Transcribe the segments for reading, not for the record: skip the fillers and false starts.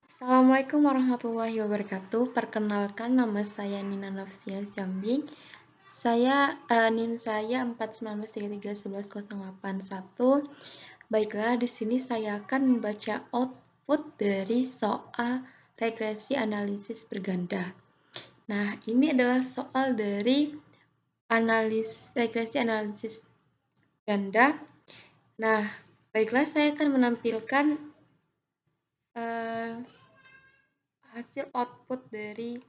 Assalamualaikum warahmatullahi wabarakatuh. Perkenalkan nama saya Nina Nafsia Jambing. NIM saya 419331101. Baiklah, di sini saya akan membaca output dari soal regresi analisis berganda. Nah, ini adalah soal dari regresi analisis ganda. Nah, baiklah, saya akan menampilkan hasil output dari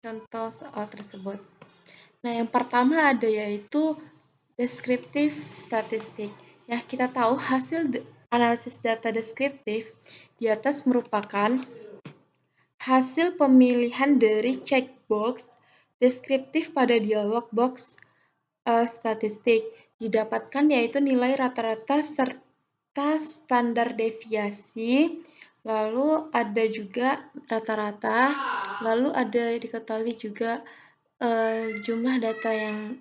contoh soal tersebut. Nah, yang pertama ada yaitu deskriptif statistik. Ya, kita tahu hasil analisis data deskriptif di atas merupakan hasil pemilihan dari checkbox deskriptif pada dialog box statistik. Didapatkan yaitu nilai rata-rata serta standar deviasi. Lalu ada juga rata-rata, lalu ada diketahui juga jumlah data yang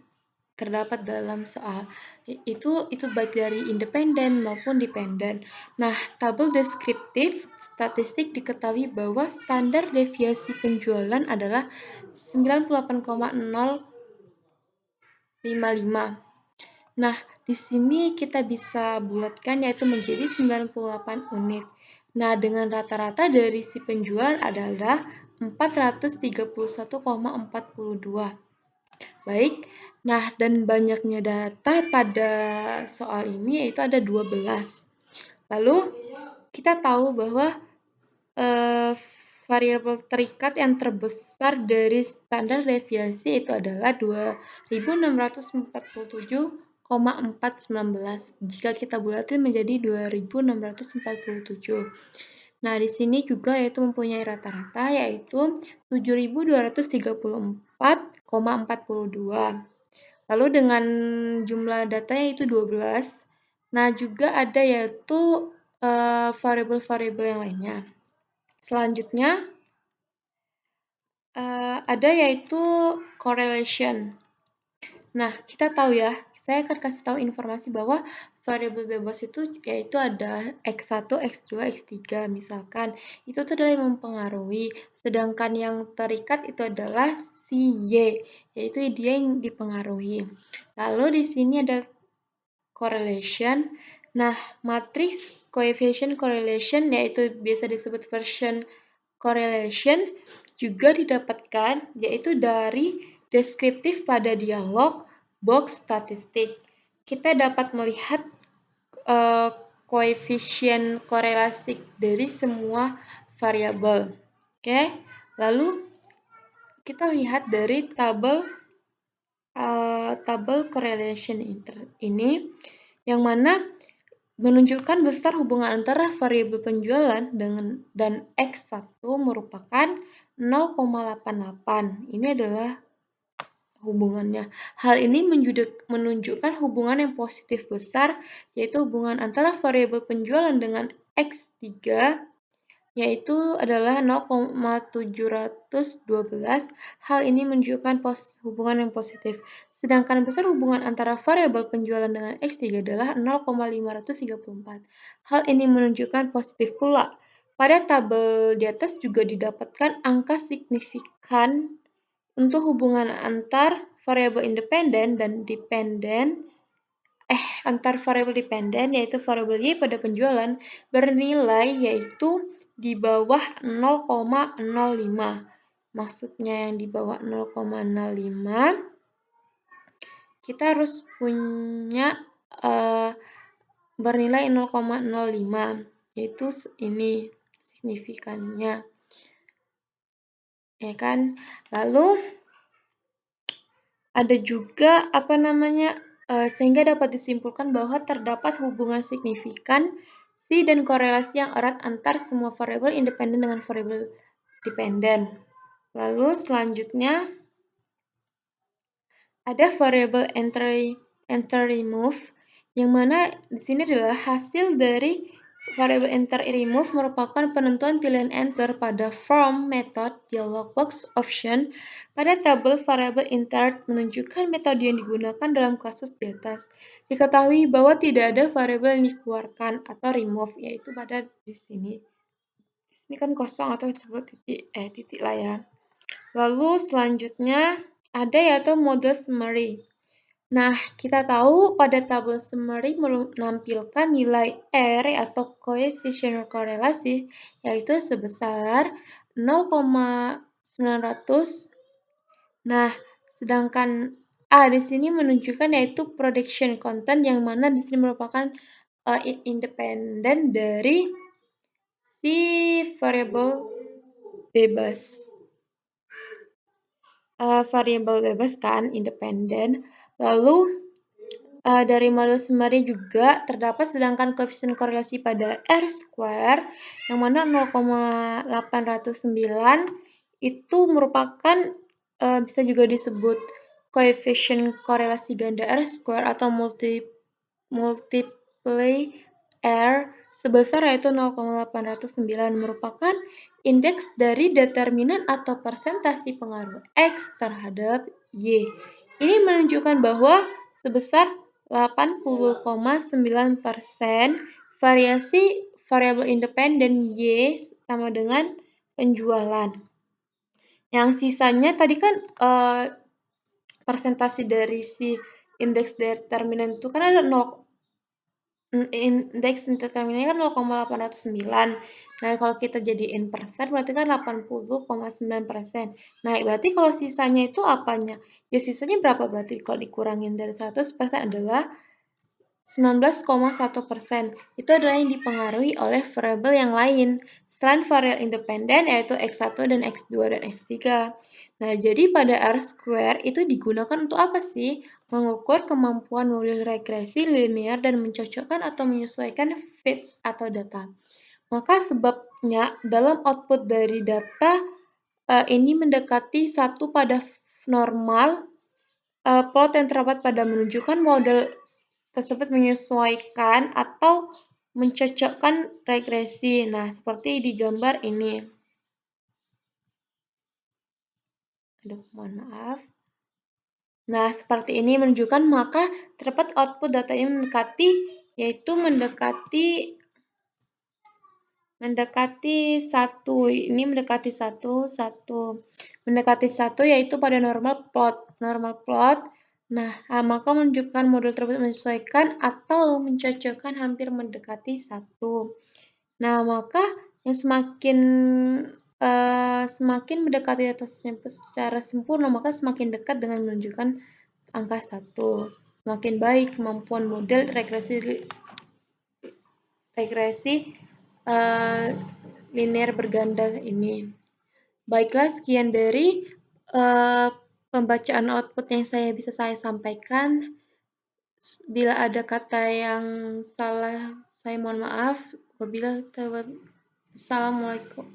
terdapat dalam soal. Itu baik dari independen maupun dependen. Nah, tabel deskriptif statistik diketahui bahwa standar deviasi penjualan adalah 98,055. Nah, di sini kita bisa bulatkan yaitu menjadi 98 unit. Nah, dengan rata-rata dari si penjual adalah 431,42. Baik, nah dan banyaknya data pada soal ini yaitu ada 12. Lalu, kita tahu bahwa variabel terikat yang terbesar dari standar deviasi itu adalah 2647,419. Jika kita bulatin menjadi 2647. Nah, di sini juga yaitu mempunyai rata-rata yaitu 7234,42. Lalu dengan jumlah datanya itu 12. Nah, juga ada yaitu variabel-variabel yang lainnya. Selanjutnya ada yaitu correlation. Nah, kita tahu ya, saya akan kasih tahu informasi bahwa variabel bebas itu yaitu ada X1, X2, X3 misalkan. Itu adalah yang mempengaruhi. Sedangkan yang terikat itu adalah si Y, yaitu dia yang dipengaruhi. Lalu di sini ada correlation. Nah, matriks coefficient correlation yaitu biasa disebut version correlation juga didapatkan yaitu dari deskriptif pada dialog box statistik. Kita dapat melihat koefisien korelasi dari semua variabel. Oke, lalu kita lihat dari tabel correlation ini yang mana menunjukkan besar hubungan antara variabel penjualan dan X1 merupakan 0,88. Ini adalah hubungannya. Hal ini menunjukkan hubungan yang positif besar, yaitu hubungan antara variabel penjualan dengan X3, yaitu adalah 0,712. Hal ini menunjukkan hubungan yang positif. Sedangkan besar hubungan antara variabel penjualan dengan X3 adalah 0,534. Hal ini menunjukkan positif pula. Pada tabel di atas juga didapatkan angka signifikan untuk hubungan antar variabel independen dan dependen antar variabel dependen yaitu variabel Y pada penjualan bernilai yaitu di bawah 0,05. Maksudnya yang di bawah 0,05 kita harus punya bernilai 0,05 yaitu ini signifikannya. Ya kan? Lalu ada juga sehingga dapat disimpulkan bahwa terdapat hubungan signifikan dan korelasi yang erat antar semua variabel independen dengan variabel dependen. Lalu selanjutnya ada variabel enter remove yang mana di sini adalah hasil dari variabel enter remove merupakan penentuan pilihan enter pada form method dialog box option pada tabel variabel insert menunjukkan metode yang digunakan dalam kasus di atas. Diketahui bahwa tidak ada variabel yang dikeluarkan atau remove yaitu pada di sini. Ini kan kosong atau disebut titik lah ya. Lalu selanjutnya ada yaitu mode summary. Nah, kita tahu pada tabel summary menampilkan nilai R atau koefisien korelasi yaitu sebesar 0,900. Nah, sedangkan A di sini menunjukkan yaitu prediction content yang mana di sini merupakan independen dari si variabel bebas. Variabel bebas kan independen. Lalu dari model summary juga terdapat sedangkan koefisien korelasi pada R square yang mana 0,809 itu merupakan bisa juga disebut koefisien korelasi ganda R square atau multiply R sebesar yaitu 0,809 merupakan indeks dari determinan atau persentase pengaruh X terhadap Y. Ini menunjukkan bahwa sebesar 80,9% variasi variabel independen Y sama dengan penjualan. Yang sisanya tadi kan persentase dari si indeks determinan itu kan ada 0, indeks determinannya kan 0,809. Nah, kalau kita jadiin persen berarti kan 80,9%. Nah, berarti kalau sisanya itu apanya? Ya sisanya berapa berarti kalau dikurangin dari 100% adalah 19,1%. Itu adalah yang dipengaruhi oleh variabel yang lain selain variabel independen yaitu X1 dan X2 dan X3. Nah, jadi pada R-square itu digunakan untuk apa sih? Mengukur kemampuan model regresi linear dan mencocokkan atau menyesuaikan fits atau data. Maka sebabnya dalam output dari data ini mendekati satu pada normal plot yang terdapat pada menunjukkan model tersebut menyesuaikan atau mencocokkan regresi. Nah, seperti di gambar ini. Aduh, mohon maaf. Nah, seperti ini menunjukkan maka terdapat output data ini mendekati yaitu mendekati satu. Ini mendekati satu yaitu pada normal plot. Nah, maka menunjukkan model tersebut menyesuaikan atau mencocokkan hampir mendekati satu. Nah, maka yang semakin mendekati atasnya secara sempurna, maka semakin dekat dengan menunjukkan angka 1. Semakin baik kemampuan model regresi linear berganda ini. Baiklah, sekian dari pembacaan output yang bisa saya sampaikan. Bila ada kata yang salah, saya mohon maaf. Assalamualaikum.